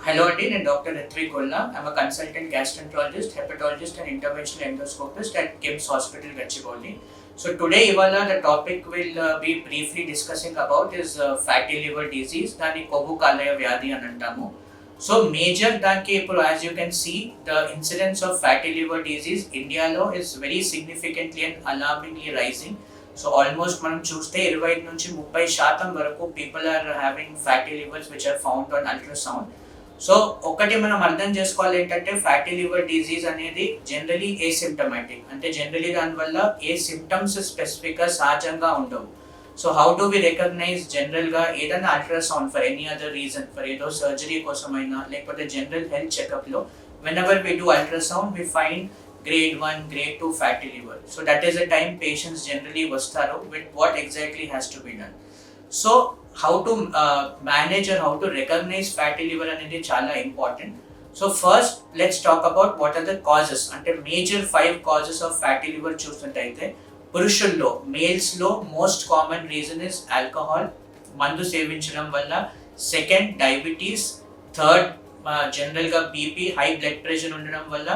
Hello, Dean and Dr.Rithvik Golla. I'm a consultant gastroenterologist, hepatologist, and interventional endoscopist at KIMS Hospital, Gachibowli. So today, Ivala, the topic we'll be briefly discussing about is fatty liver disease. Dani kovu kalaya vyadhi అని అంటాము. So major దానికి ఇప్పుడు as you can see, the incidence of fatty liver disease Indiaలో is very significantly and alarmingly rising. So almost మనం చూస్తే 25 నుంచి 30% వరకు people are having fatty livers which are found on ultrasound. So ఒకటి మనం అర్థం చేసుకోవాలి ఏంటంటే ఫ్యాటీ లివర్ డిజీజ్ అనేది జనరలీ ఏసిమ్టమాటిక్, అంటే జనరలీ దానివల్ల ఏ సిమ్టమ్స్ స్పెసిఫిక్గా సహజంగా ఉండవు. So how do we recognise జనరల్గా ఏదైనా ultrasound for any other reason, for ఏదో సర్జరీ కోసమైనా లేకపోతే జనరల్ హెల్త్ చెకప్లో whenever we do ultrasound we find grade 1, grade 2 fatty liver. So that is the time patients generally vastaro with what exactly has to be done. So how to manage or how to recognize fatty liver అనేది చాలా important. So first let's talk about what are the causes. అంటే major 5 causes of fatty liver చూసినట్టయితే పురుషుల్లో మేల్స్లో most common reason is alcohol, మందు సేవించడం వల్ల. Second diabetes, third జనరల్గా బీపీ హై బ్లడ్ ప్రెషర్ ఉండడం వల్ల.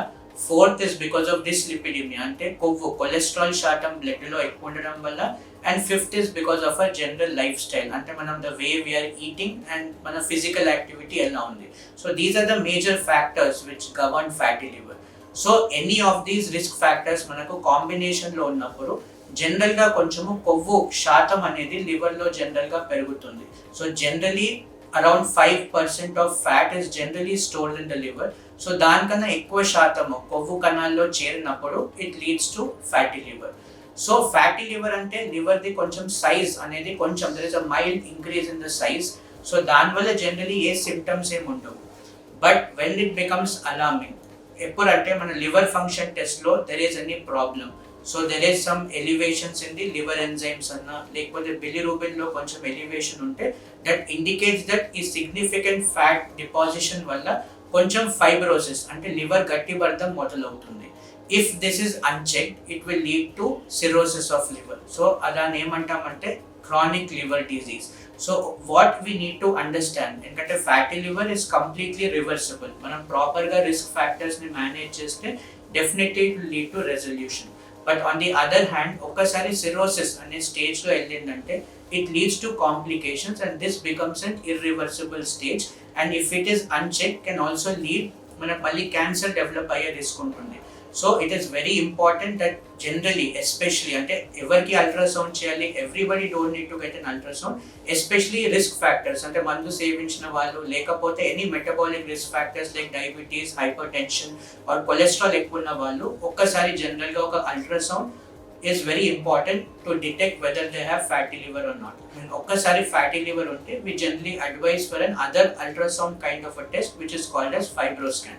Fourth is because of dyslipidemia, అంటే కొవ్వు కొలెస్ట్రాల్ శాతం బ్లడ్లో ఎక్కువ ఉండడం వల్ల. And fifth is because of a general lifestyle, అంటే మనం the way we are eating and మన ఫిజికల్ యాక్టివిటీ ఎలా ఉంది. So these are the major factors which govern fatty liver. So any of these risk factors మనకు కాంబినేషన్లో ఉన్నప్పుడు జనరల్గా కొంచెము కొవ్వు శాతం అనేది లివర్లో జనరల్గా పెరుగుతుంది. So generally around 5% of fat is generally stored in the liver. So దానికన్నా ఎక్కువ శాతము కొవ్వు కణాల్లో చేరినప్పుడు it leads to fatty liver. So fatty liver అంటే లివర్ది కొంచెం సైజ్ అనేది కొంచెం there is a mild increase in the size. So దానివల్ల జనరలీ ఏ సిమ్టమ్స్ ఏమి ఉండవు. But when it becomes alarming ఎప్పుడంటే మన లివర్ ఫంక్షన్ టెస్ట్లో there is any problem, so there is some elevations in the liver enzymes అన్నా లేకపోతే బిలిరూబిన్లో కొంచెం ఎలివేషన్ ఉంటే దట్ ఇండికేట్స్ దట్ ఈ సిగ్నిఫికెంట్ ఫ్యాట్ డిపాజిషన్ వల్ల కొంచెం ఫైబ్రోసిస్ అంటే లివర్ గట్టిపడడం మొదలవుతుంది. If this is unchecked it will lead to cirrhosis of liver. So అలా ఏమంటామంటే chronic liver disease. So what we need to understand, ఎందుకంటే fatty liver is completely reversible. మనం ప్రాపర్గా రిస్క్ ఫ్యాక్టర్స్ని మేనేజ్ చేస్తే definitely it will lead to resolution. But on the other hand ఒక్కసారి cirrhosis అనే స్టేజ్లో వెళ్ళిందంటే it leads to complications and this becomes an irreversible stage, and if it is unchecked can also lead mana malli cancer develop aye risk untundi. So it is very important that generally especially ante evarki ultrasound cheyali, everybody don't need to get an ultrasound, especially risk factors ante mandu sevinchina vallu lekapothe any metabolic risk factors like diabetes, hypertension or cholesterol ekkunna vallu okkasari general ga oka ultrasound is very important to detect whether they have fatty liver or not. When okkasari fatty liver unte we generally advise for an other ultrasound kind of a test which is called as fibroscan.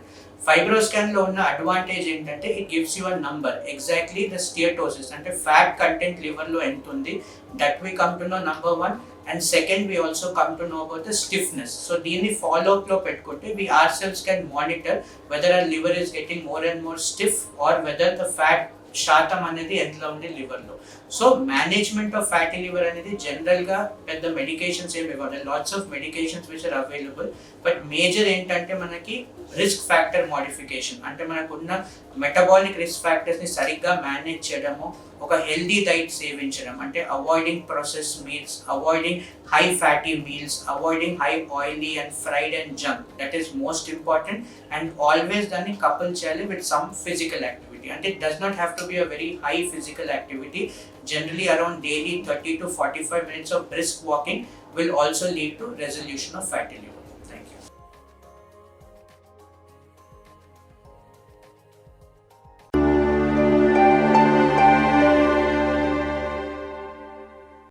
Fibroscan lo unna advantage entante it gives you a number exactly the steatosis ante fat content liver lo ent undi, that we come to know number 1, and second we also come to know about the stiffness. So దీన్ని follow up లో పెట్టుకుంటే we ourselves can monitor whether our liver is getting more and more stiff or whether the fat శాతం అనేది ఎంతలో ఉంది లివర్లో. So management of fatty liver అనేది జనరల్గా పెద్ద మెడికేషన్స్ ఏమి ఇవ్వాలి, lots of medications which are available. But major ఏంటంటే మనకి రిస్క్ ఫ్యాక్టర్ మోడిఫికేషన్, అంటే మనకున్న మెటబాలిక్ రిస్క్ ఫ్యాక్టర్స్ని సరిగ్గా మేనేజ్ చేయడము, ఒక హెల్దీ డైట్ సేవించడం, అంటే avoiding process meals, avoiding high fatty meals, avoiding high oily and fried and junk, that is most important. And always దాన్ని కపుల్ చేయాలి with some physical activity. And it does not have to be a very high physical activity. Generally around daily 30 to 45 minutes of brisk walking will also lead to resolution of fatty liver.